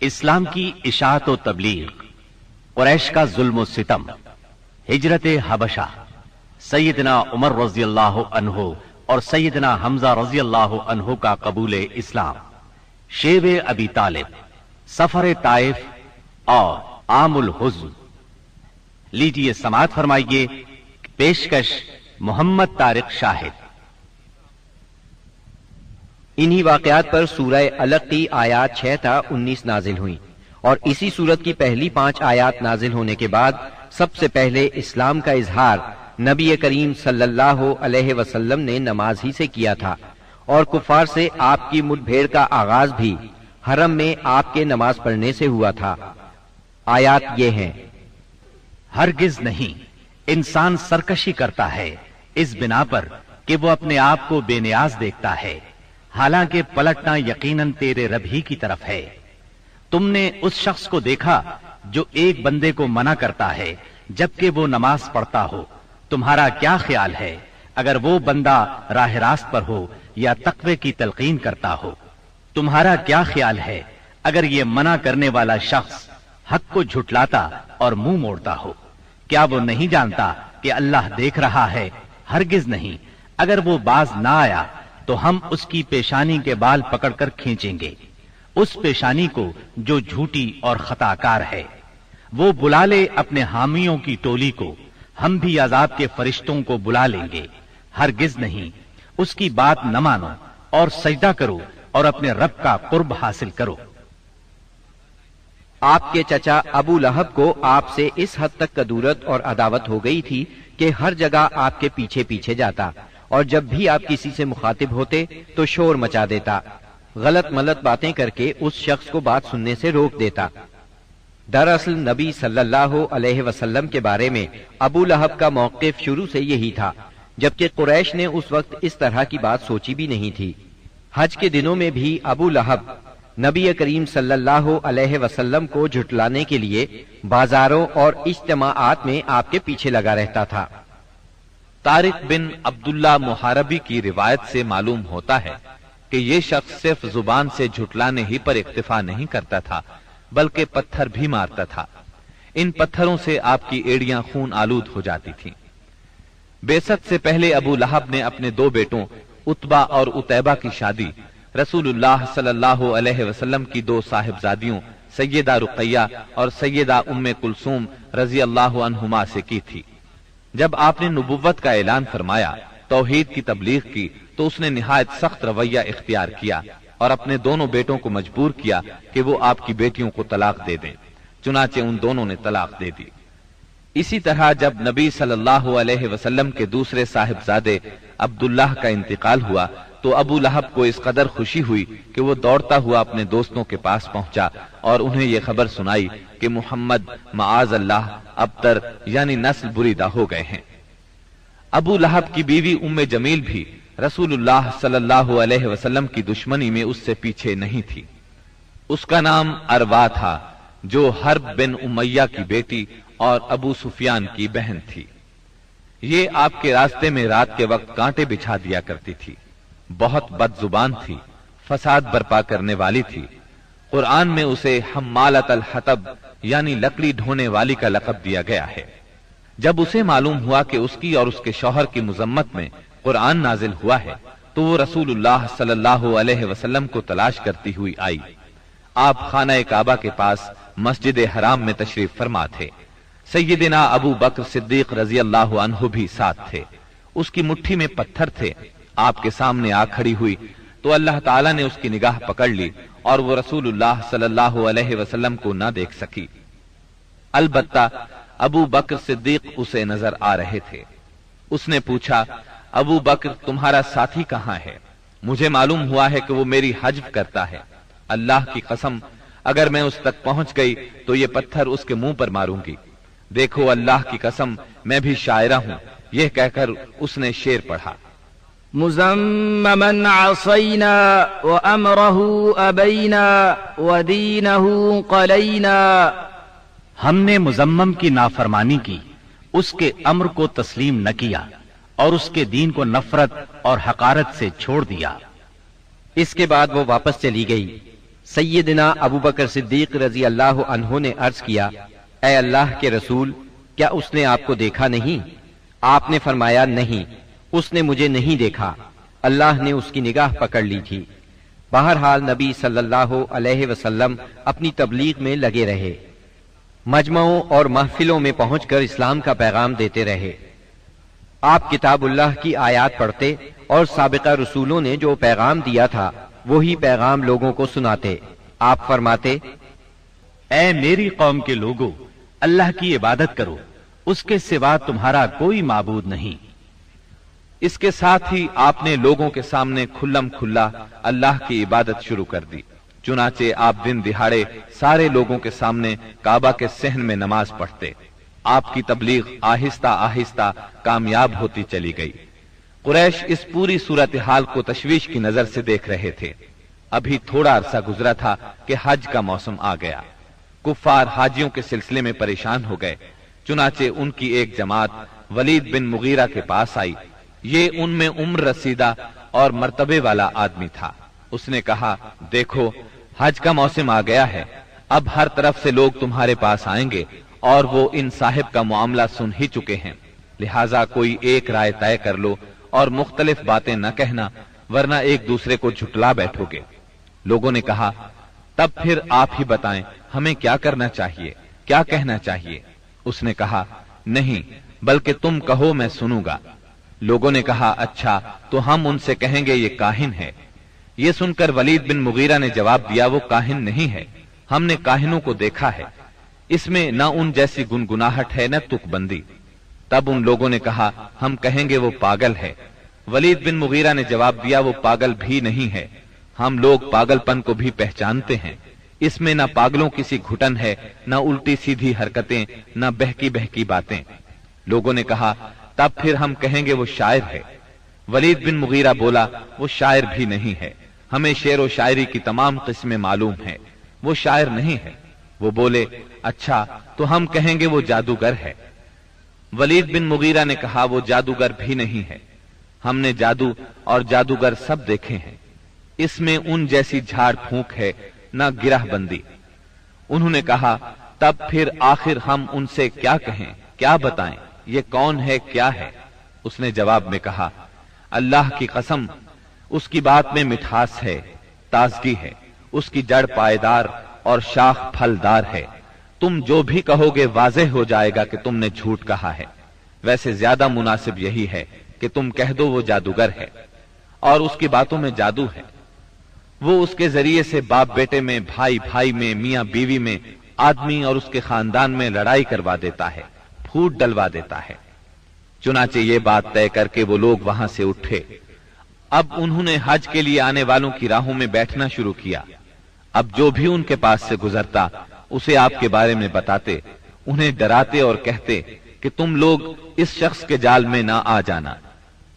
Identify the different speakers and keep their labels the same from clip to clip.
Speaker 1: اسلام کی اشاعت و تبلیغ، قریش کا ظلم و ستم، ہجرت حبشہ، سیدنا عمر رضی اللہ عنہ اور سیدنا حمزہ رضی اللہ عنہ کا قبول اسلام، شیب ابی طالب، سفر طائف اور عام الحزن۔ لیجئے سماعت فرمائیے پیشکش محمد طارق شاہد۔
Speaker 2: انہی واقعات پر سورہ علق کی آیات 6 تا 19 نازل ہوئیں، اور اسی سورت کی پہلی 5 آیات نازل ہونے کے بعد سب سے پہلے اسلام کا اظہار نبی کریم صلی اللہ علیہ وسلم نے نماز ہی سے کیا تھا، اور کفار سے آپ کی مٹ بھیڑ کا آغاز بھی حرم میں آپ کے نماز پڑھنے سے ہوا تھا۔ آیات یہ ہیں:
Speaker 1: ہرگز نہیں، انسان سرکشی کرتا ہے اس بنا پر کہ وہ اپنے آپ کو بے نیاز دیکھتا ہے، حالانکہ پلٹنا یقیناً تیرے رب ہی کی طرف ہے۔ تم نے اس شخص کو دیکھا جو ایک بندے کو منع کرتا ہے جبکہ وہ نماز پڑھتا ہو، تمہارا کیا خیال ہے اگر وہ بندہ راہ راست پر ہو یا تقوی کی تلقین کرتا ہو؟ تمہارا کیا خیال ہے اگر یہ منع کرنے والا شخص حق کو جھٹلاتا اور منہ موڑتا ہو؟ کیا وہ نہیں جانتا کہ اللہ دیکھ رہا ہے؟ ہرگز نہیں، اگر وہ باز نہ آیا تو ہم اس کی پیشانی کے بال پکڑ کر کھینچیں گے، اس پیشانی کو جو جھوٹی اور خطا کار ہے۔ وہ بلا لے اپنے حامیوں کی ٹولی کو، ہم بھی عذاب کے فرشتوں کو بلا لیں گے۔ ہرگز نہیں، اس کی بات نہ مانو اور سجدہ کرو اور اپنے رب کا قرب حاصل کرو۔
Speaker 2: آپ کے چچا ابو لہب کو آپ سے اس حد تک کدورت اور عداوت ہو گئی تھی کہ ہر جگہ آپ کے پیچھے پیچھے جاتا، اور جب بھی آپ کسی سے مخاطب ہوتے تو شور مچا دیتا، غلط ملت باتیں کر کے اس شخص کو بات سننے سے روک دیتا۔ دراصل نبی صلی اللہ علیہ وسلم کے بارے میں ابو لہب کا موقف شروع سے یہی تھا، جبکہ قریش نے اس وقت اس طرح کی بات سوچی بھی نہیں تھی۔ حج کے دنوں میں بھی ابو لہب نبی کریم صلی اللہ علیہ وسلم کو جھٹلانے کے لیے بازاروں اور اجتماعات میں آپ کے پیچھے لگا رہتا تھا۔
Speaker 3: طارق بن عبداللہ محاربی کی روایت سے معلوم ہوتا ہے کہ یہ شخص صرف زبان سے جھٹلانے ہی پر اکتفا نہیں کرتا تھا بلکہ پتھر بھی مارتا تھا۔ ان پتھروں سے آپ کی ایڑیاں خون آلود ہو جاتی تھیں۔ بعثت سے پہلے ابو لہب نے اپنے 2 بیٹوں عتبہ اور عتیبہ کی شادی رسول اللہ صلی اللہ علیہ وسلم کی 2 صاحبزادیوں سیدہ رقیہ اور سیدہ ام کلثوم رضی اللہ عنہما سے کی تھی۔ جب آپ نے نبوت کا اعلان فرمایا، توحید کی تبلیغ کی، تو اس نے نہایت سخت رویہ اختیار کیا اور اپنے دونوں بیٹوں کو مجبور کیا کہ وہ آپ کی بیٹیوں کو طلاق دے دیں۔ چنانچہ ان دونوں نے طلاق دے دی۔ اسی طرح جب نبی صلی اللہ علیہ وسلم کے دوسرے صاحبزادے عبداللہ کا انتقال ہوا تو ابو لہب کو اس قدر خوشی ہوئی کہ وہ دوڑتا ہوا اپنے دوستوں کے پاس پہنچا اور انہیں یہ خبر سنائی کہ محمد معاذ اللہ ابتر یعنی نسل بریدہ ہو گئے ہیں۔ ابو لہب کی بیوی ام جمیل بھی رسول اللہ صلی اللہ علیہ وسلم کی دشمنی میں اس سے پیچھے نہیں تھی۔ اس کا نام اروا تھا، جو حرب بن امیہ کی بیٹی اور ابو سفیان کی بہن تھی۔ یہ آپ کے راستے میں رات کے وقت کانٹے بچھا دیا کرتی تھی، بہت بد زبان تھی، فساد برپا کرنے والی تھی۔ قرآن میں اسے حمالۃ الحطب یعنی لکڑی ڈھونے والی کا لقب دیا گیا ہے۔ جب اسے معلوم ہوا کہ اس کی اور اس کے شوہر کی مذمت میں قرآن نازل ہوا ہے تو وہ رسول اللہ صلی اللہ علیہ وسلم کو تلاش کرتی ہوئی آئی۔ آپ خانہ کعبہ کے پاس مسجد حرام میں تشریف فرما تھے۔ سیدنا ابو بکر صدیق رضی اللہ عنہ بھی ساتھ تھے۔ اس کی مٹھی میں پتھر تھے۔ آپ کے سامنے آ کھڑی ہوئی تو اللہ تعالیٰ نے اس کی نگاہ پکڑ لی اور وہ رسول اللہ صلی اللہ علیہ وسلم کو نہ دیکھ سکی۔ البتہ ابو بکر صدیق اسے نظر آ رہے تھے۔ اس نے پوچھا، ابو بکر تمہارا ساتھی کہاں ہے؟ مجھے معلوم ہوا ہے کہ وہ میری حجب کرتا ہے۔ اللہ کی قسم اگر میں اس تک پہنچ گئی تو یہ پتھر اس کے منہ پر ماروں گی۔ دیکھو اللہ کی قسم میں بھی شاعرہ ہوں۔ یہ کہہ کر اس نے شعر پڑھا،
Speaker 4: مزمما عصینا وامرہ ابینا ودینہ قلینا۔
Speaker 1: ہم نے مزمم کی نافرمانی کی، اس کے امر کو تسلیم نہ کیا اور اس کے دین کو نفرت اور حقارت سے چھوڑ دیا۔
Speaker 2: اس کے بعد وہ واپس چلی گئی۔ سیدنا ابو بکر صدیق رضی اللہ عنہ نے عرض کیا، اے اللہ کے رسول، کیا اس نے آپ کو دیکھا نہیں؟ آپ نے فرمایا، نہیں، اس نے مجھے نہیں دیکھا، اللہ نے اس کی نگاہ پکڑ لی تھی۔ بہرحال نبی صلی اللہ علیہ وسلم اپنی تبلیغ میں لگے رہے، مجمعوں اور محفلوں میں پہنچ کر اسلام کا پیغام دیتے رہے۔ آپ کتاب اللہ کی آیات پڑھتے اور سابقہ رسولوں نے جو پیغام دیا تھا وہی پیغام لوگوں کو سناتے۔ آپ فرماتے،
Speaker 1: اے میری قوم کے لوگوں، اللہ کی عبادت کرو، اس کے سوا تمہارا کوئی معبود نہیں۔
Speaker 3: اس کے ساتھ ہی آپ نے لوگوں کے سامنے کھلم کھلا اللہ کی عبادت شروع کر دی۔ چنانچہ آپ دن دہاڑے سارے لوگوں کے سامنے کعبہ کے صحن میں نماز پڑھتے۔ آپ کی تبلیغ آہستہ آہستہ کامیاب ہوتی چلی گئی۔ قریش اس پوری صورتحال کو تشویش کی نظر سے دیکھ رہے تھے۔ ابھی تھوڑا عرصہ گزرا تھا کہ حج کا موسم آ گیا۔ کفار حاجیوں کے سلسلے میں پریشان ہو گئے۔ چنانچہ ان کی ایک جماعت ولید بن مغیرہ کے پاس آئی۔ یہ ان میں عمر رسیدہ اور مرتبے والا آدمی تھا۔ اس نے کہا، دیکھو، حج کا موسم آ گیا ہے، اب ہر طرف سے لوگ تمہارے پاس آئیں گے اور وہ ان صاحب کا معاملہ سن ہی چکے ہیں، لہٰذا کوئی ایک رائے طے کر لو اور مختلف باتیں نہ کہنا، ورنہ ایک دوسرے کو جھٹلا بیٹھو گے۔ لوگوں نے کہا، تب پھر آپ ہی بتائیں ہمیں کیا کرنا چاہیے، کیا کہنا چاہیے؟ اس نے کہا، نہیں، بلکہ تم کہو، میں سنوں گا۔ لوگوں نے کہا، اچھا، تو ہم ان سے کہیں گے یہ کاہن ہے۔ یہ سن کر ولید بن مغیرہ نے جواب دیا، وہ کاہن نہیں ہے، ہم نے کاہنوں کو دیکھا ہے، اس میں نہ ان جیسی گنگناہٹ ہے نہ تک بندی۔ تب ان لوگوں نے کہا، ہم کہیں گے وہ پاگل ہے۔ ولید بن مغیرہ نے جواب دیا، وہ پاگل بھی نہیں ہے، ہم لوگ پاگل پن کو بھی پہچانتے ہیں، اس میں نہ پاگلوں کسی گھٹن ہے، نہ الٹی سیدھی حرکتیں، نہ بہکی بہکی باتیں۔ لوگوں نے کہا، تب پھر ہم کہیں گے وہ شاعر ہے۔ ولید بن مغیرہ بولا، وہ شاعر بھی نہیں ہے، ہمیں شعر و شاعری کی تمام قسمیں معلوم ہیں، وہ شاعر نہیں ہے۔ وہ بولے، اچھا، تو ہم کہیں گے وہ جادوگر ہے۔ ولید بن مغیرہ نے کہا، وہ جادوگر بھی نہیں ہے، ہم نے جادو اور جادوگر سب دیکھے ہیں، اس میں ان جیسی جھاڑ پھونک ہے نہ گرہ بندی۔ انہوں نے کہا، تب پھر آخر ہم ان سے کیا کہیں، کیا بتائیں، یہ کون ہے، کیا ہے؟ اس نے جواب میں کہا، اللہ کی قسم، اس کی بات میں مٹھاس ہے، تازگی ہے، اس کی جڑ پائیدار اور شاخ پھلدار ہے، تم جو بھی کہو گے واضح ہو جائے گا کہ تم نے جھوٹ کہا ہے۔ ویسے زیادہ مناسب یہی ہے کہ تم کہہ دو وہ جادوگر ہے اور اس کی باتوں میں جادو ہے، وہ اس کے ذریعے سے باپ بیٹے میں، بھائی بھائی میں، میاں بیوی میں، آدمی اور اس کے خاندان میں لڑائی کروا دیتا ہے، پھوٹ ڈلوا دیتا ہے۔ چنانچہ یہ بات طے کر کے وہ لوگ وہاں سے اٹھے۔ اب انہوں نے حج کے لیے آنے والوں کی راہوں میں بیٹھنا شروع کیا۔ اب جو بھی ان کے پاس سے گزرتا اسے آپ کے بارے میں بتاتے، انہیں ڈراتے اور کہتے کہ تم لوگ اس شخص کے جال میں نہ آ جانا۔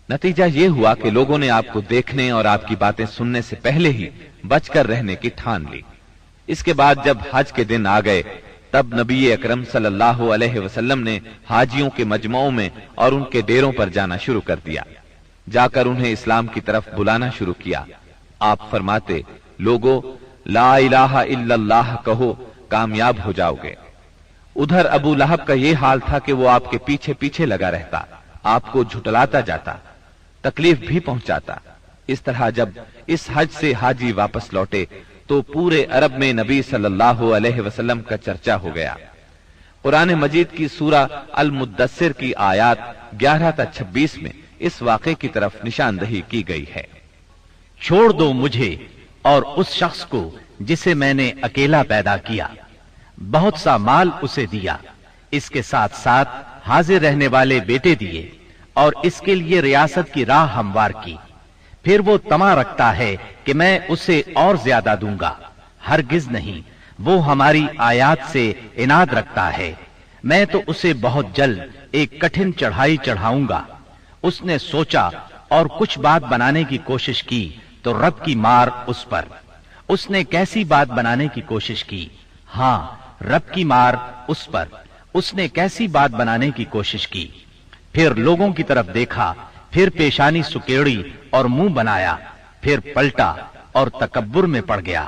Speaker 3: نتیجہ یہ ہوا کہ لوگوں نے آپ کو دیکھنے اور آپ کی باتیں سننے سے پہلے ہی بچ کر رہنے کی ٹھان لی۔ اس کے بعد جب حج کے دن آ گئے تب نبی اکرم صلی اللہ علیہ وسلم نے حاجیوں کے مجمعوں میں اور ان کے ڈیروں پر جانا شروع کر دیا، جا کر انہیں اسلام کی طرف بلانا شروع کیا۔ آپ فرماتے، لوگو، لا الہ الا اللہ کہو، کامیاب ہو جاؤ گے۔ ادھر ابو لہب کا یہ حال تھا کہ وہ آپ کے پیچھے پیچھے لگا رہتا، آپ کو جھٹلاتا جاتا، تکلیف بھی پہنچاتا۔ اس طرح جب اس حج سے حاجی واپس لوٹے تو پورے عرب میں نبی صلی اللہ علیہ وسلم کا چرچا ہو گیا۔ قرآن مجید کی سورہ المدثر کی آیات 11 تا 26 میں اس واقعے کی طرف نشاندہی کی گئی ہے۔
Speaker 1: چھوڑ دو مجھے اور اس شخص کو جسے میں نے اکیلا پیدا کیا، بہت سا مال اسے دیا، اس کے ساتھ ساتھ حاضر رہنے والے بیٹے دیے اور اس کے لیے ریاست کی راہ ہموار کی۔ پھر وہ طمع رکھتا ہے کہ میں اسے اور زیادہ دوں گا، ہرگز نہیں، وہ ہماری آیات سے عناد رکھتا ہے، میں تو اسے بہت جلد ایک کٹھن چڑھائی چڑھاؤں گا۔ اس نے سوچا اور کچھ بات بنانے کی کوشش کی تو رب کی مار اس پر۔ اس نے کیسی بات بنانے کی کوشش کی؟ ہاں، رب کی مار اس پر۔ اس نے کیسی بات بنانے کی کوشش کی؟ پھر لوگوں کی طرف دیکھا، پھر پیشانی سکیڑی اور منہ بنایا، پھر پلٹا اور تکبر میں پڑ گیا۔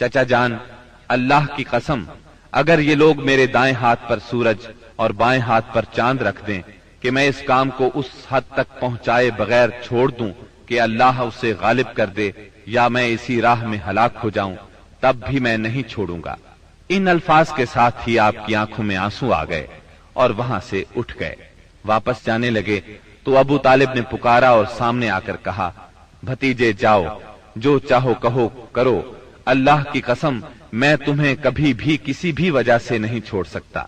Speaker 3: چچا جان، اللہ کی قسم، اگر یہ لوگ میرے دائیں ہاتھ پر سورج اور بائیں ہاتھ پر چاند رکھ دیں کہ میں اس کام کو اس حد تک پہنچائے بغیر چھوڑ دوں کہ اللہ اسے غالب کر دے یا میں اسی راہ میں ہلاک ہو جاؤں، تب بھی میں نہیں چھوڑوں گا۔ ان الفاظ کے ساتھ ہی آپ کی آنکھوں میں آنسو آ گئے اور وہاں سے اٹھ گئے۔ واپس جانے لگے تو ابو طالب نے پکارا اور سامنے آ کر کہا، بھتیجے جاؤ، جو چاہو کہو کرو، اللہ کی قسم میں تمہیں کبھی بھی کسی بھی وجہ سے نہیں چھوڑ سکتا۔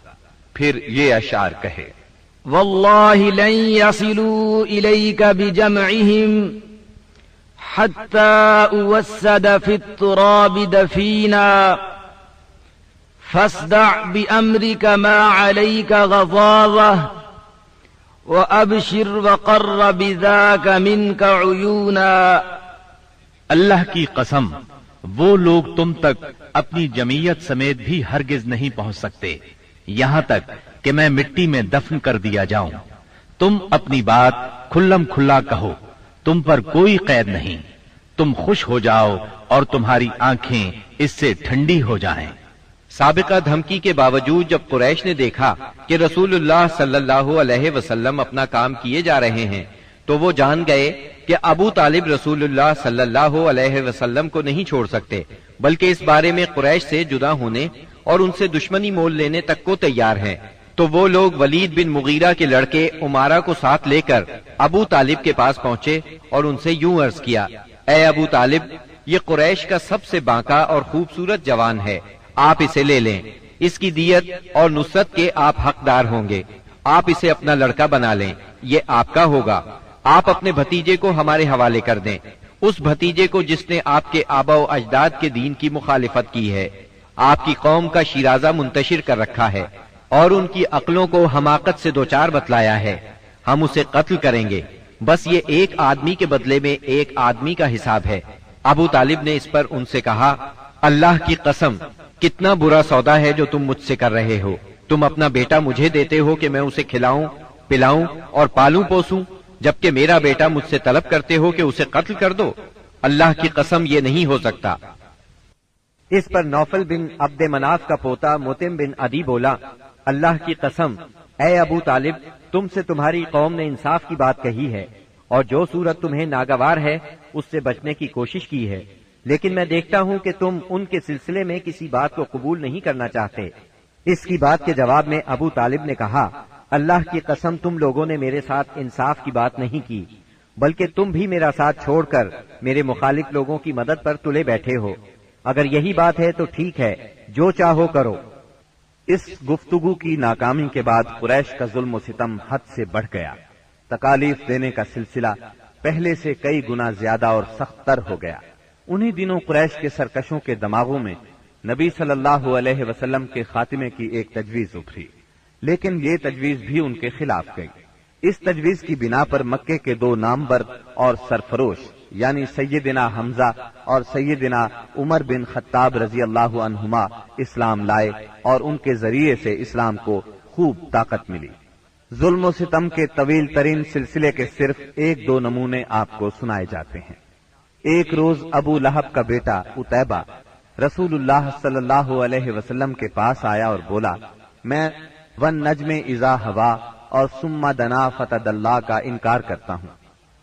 Speaker 3: پھر یہ اشعار کہے،
Speaker 4: والله لن يصلوا إليك بجمعهم حتى أوسد في التراب دفينا فاصدع بأمرك ما عليك غضاضة وأبشر وقر بذاك منك عيونا۔
Speaker 1: اللہ کی قسم وہ لوگ تم تک اپنی جمعیت سمیت بھی ہرگز نہیں پہنچ سکتے یہاں تک کہ میں مٹی میں دفن کر دیا جاؤں۔ تم اپنی بات کھلم کھلا کہو، تم پر کوئی قید نہیں، تم خوش ہو جاؤ اور تمہاری آنکھیں اس سے ٹھنڈی ہو جائیں۔
Speaker 2: سابقہ دھمکی کے باوجود جب قریش نے دیکھا کہ رسول اللہ صلی اللہ علیہ وسلم اپنا کام کیے جا رہے ہیں تو وہ جان گئے کہ ابو طالب رسول اللہ صلی اللہ علیہ وسلم کو نہیں چھوڑ سکتے، بلکہ اس بارے میں قریش سے جدا ہونے اور ان سے دشمنی مول لینے تک کو تیار ہیں۔ تو وہ لوگ ولید بن مغیرہ کے لڑکے عمارہ کو ساتھ لے کر ابو طالب کے پاس پہنچے اور ان سے یوں عرض کیا، اے ابو طالب، یہ قریش کا سب سے بانکا اور خوبصورت جوان ہے، آپ اسے لے لیں، اس کی دیت اور نصرت کے آپ حقدار ہوں گے، آپ اسے اپنا لڑکا بنا لیں، یہ آپ کا ہوگا۔ آپ اپنے بھتیجے کو ہمارے حوالے کر دیں، اس بھتیجے کو جس نے آپ کے آبا و اجداد کے دین کی مخالفت کی ہے، آپ کی قوم کا شیرازہ منتشر کر رکھا ہے اور ان کی عقلوں کو حماقت سے دوچار بتلایا ہے، ہم اسے قتل کریں گے، بس یہ ایک آدمی کے بدلے میں ایک آدمی کا حساب ہے۔ ابو طالب نے اس پر ان سے کہا، اللہ کی قسم، کتنا برا سودا ہے جو تم مجھ سے کر رہے ہو، تم اپنا بیٹا مجھے دیتے ہو کہ میں اسے کھلاؤں پلاؤں اور پالوں پوسوں، جبکہ میرا بیٹا مجھ سے طلب کرتے ہو کہ اسے قتل کر دو، اللہ کی قسم یہ نہیں ہو سکتا۔ اس پر نوفل بن عبد مناف کا پوتا متم بن عدی بولا، اللہ کی قسم، اے ابو طالب، تم سے تمہاری قوم نے انصاف کی بات کہی ہے اور جو صورت تمہیں ناگوار ہے اس سے بچنے کی کوشش کی ہے، لیکن میں دیکھتا ہوں کہ تم ان کے سلسلے میں کسی بات کو قبول نہیں کرنا چاہتے۔ اس کی بات کے جواب میں ابو طالب نے کہا، اللہ کی قسم، تم لوگوں نے میرے ساتھ انصاف کی بات نہیں کی، بلکہ تم بھی میرا ساتھ چھوڑ کر میرے مخالف لوگوں کی مدد پر تلے بیٹھے ہو۔ اگر یہی بات ہے تو ٹھیک ہے، جو چاہو کرو۔
Speaker 5: اس گفتگو کی ناکامی کے بعد قریش کا ظلم و ستم حد سے بڑھ گیا، تکالیف دینے کا سلسلہ پہلے سے کئی گنا زیادہ اور سخت تر ہو گیا۔ انہی دنوں قریش کے سرکشوں کے دماغوں میں نبی صلی اللہ علیہ وسلم کے خاتمے کی ایک تجویز ابھری، لیکن یہ تجویز بھی ان کے خلاف گئی۔ اس تجویز کی بنا پر مکے کے دو نامور اور سرفروش یعنی سیدنا حمزہ اور سیدنا عمر بن خطاب رضی اللہ عنہما اسلام لائے اور ان کے ذریعے سے اسلام کو خوب طاقت ملی۔ ظلم و ستم کے طویل ترین سلسلے کے صرف ایک دو نمونے آپ کو سنائے جاتے ہیں۔ ایک روز ابو لہب کا بیٹا عتیبہ رسول اللہ صلی اللہ علیہ وسلم کے پاس آیا اور بولا، میں والنجم اذا ہوا اور ثم دنا فتدلی کا انکار کرتا ہوں،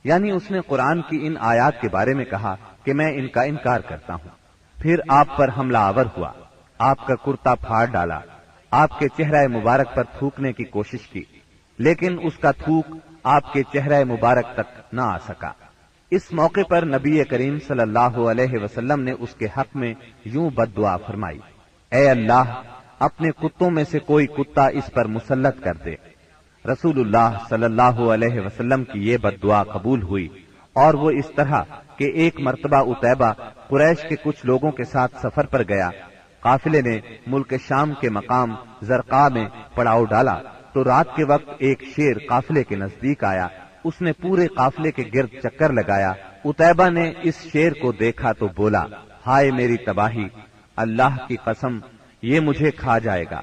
Speaker 5: یعنی اس نے قرآن کی ان آیات کے بارے میں کہا کہ میں ان کا انکار کرتا ہوں۔ پھر آپ پر حملہ آور ہوا، آپ کا کرتا پھاڑ ڈالا، آپ کے چہرہ مبارک پر تھوکنے کی کوشش کی، لیکن اس کا تھوک آپ کے چہرہ مبارک تک نہ آ سکا۔ اس موقع پر نبی کریم صلی اللہ علیہ وسلم نے اس کے حق میں یوں بد دعا فرمائی، اے اللہ، اپنے کتوں میں سے کوئی کتا اس پر مسلط کر دے۔ رسول اللہ صلی اللہ علیہ وسلم کی یہ بد دعا قبول ہوئی، اور وہ اس طرح کہ ایک مرتبہ عتیبہ قریش کے کچھ لوگوں کے ساتھ سفر پر گیا۔ قافلے نے ملک شام کے مقام زرقاء میں پڑاؤ ڈالا تو رات کے وقت ایک شیر قافلے کے نزدیک آیا، اس نے پورے قافلے کے گرد چکر لگایا۔ عتیبہ نے اس شیر کو دیکھا تو بولا، ہائے میری تباہی، اللہ کی قسم یہ مجھے کھا جائے گا،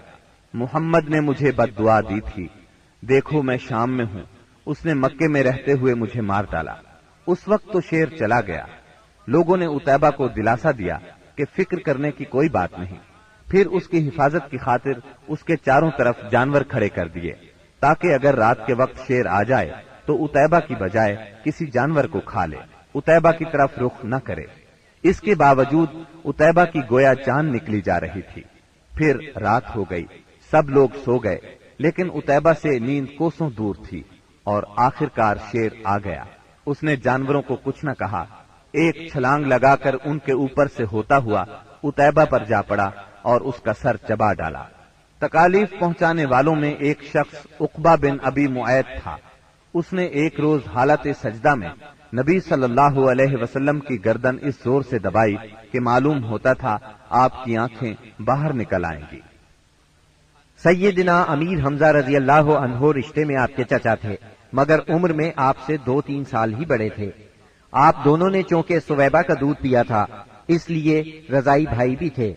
Speaker 5: محمد نے مجھے بد دعا دی تھی، دیکھو میں شام میں ہوں، اس نے مکے میں رہتے ہوئے مجھے مار ڈالا۔ اس وقت تو شیر چلا گیا۔ لوگوں نے عتیبہ کو دلاسا دیا کہ فکر کرنے کی کوئی بات نہیں۔ پھر اس کی حفاظت کی خاطر اس کے چاروں طرف جانور کھڑے کر دیے تاکہ اگر رات کے وقت شیر آ جائے تو اتیبہ کی بجائے کسی جانور کو کھا لے، اتیبہ کی طرف رخ نہ کرے۔ اس کے باوجود اتیبہ کی گویا جان نکلی جا رہی تھی۔ پھر رات ہو گئی، سب لوگ سو گئے، لیکن اتیبہ سے نیند کوسوں دور تھی اور آخرکار شیر آ گیا۔ اس نے جانوروں کو کچھ نہ کہا، ایک چھلانگ لگا کر ان کے اوپر سے ہوتا ہوا اتیبہ پر جا پڑا اور اس کا سر چبا ڈالا۔ تکالیف پہنچانے والوں میں ایک شخص عقبہ بن ابی معیط تھا۔ اس نے ایک روز حالت سجدہ میں نبی صلی اللہ علیہ وسلم کی گردن اس زور سے دبائی کہ معلوم ہوتا تھا آپ کی آنکھیں باہر نکل آئیں گی۔
Speaker 2: سیدنا امیر حمزہ رضی اللہ عنہ رشتے میں آپ کے چچا تھے، مگر عمر میں آپ سے 2-3 سال ہی بڑے تھے۔ آپ دونوں نے چونکہ سویبہ کا دودھ پیا تھا، اس لیے رضائی بھائی بھی تھے۔